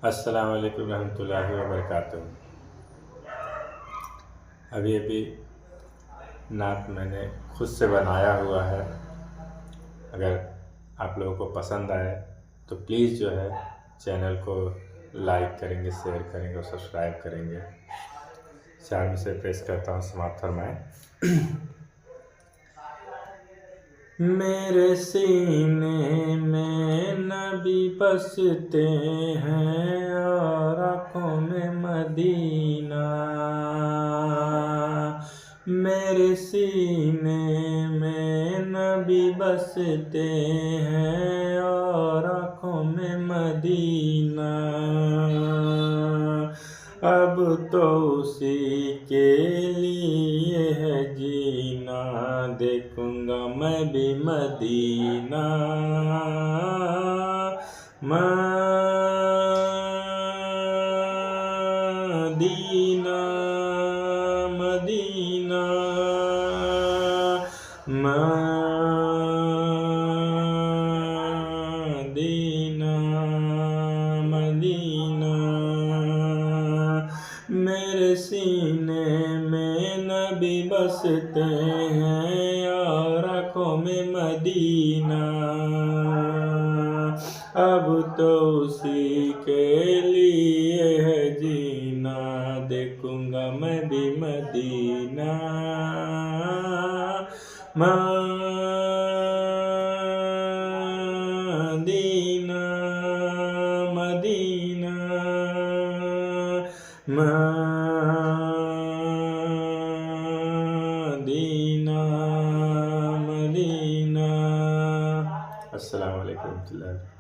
अस्सलाम वालेकुम रहमतुल्लाहि व बरकातुहू। अभी अभी नात मैंने खुद से बनाया हुआ है। अगर आप लोगों को पसंद आए तो प्लीज़ जो है चैनल को लाइक करेंगे, शेयर करेंगे और सब्सक्राइब करेंगे। चार से प्रेस करता हूँ, समाप्त फरमाएं। मेरे सीने में नबी बसते हैं और आँखों में मदीना। मेरे सीने में नबी बसते हैं और आँखों में मदीना। अब तो उसी के लिए है जीना, देखूंगा मैं भी मदीना। मदीना मदीना मदीना मदीना। मेरे सीने में नबी बसते हैं और आँखों में मदीना। अब तो उसी के लिए है जीना, देखूंगा मैं भी मदीना। मदीना।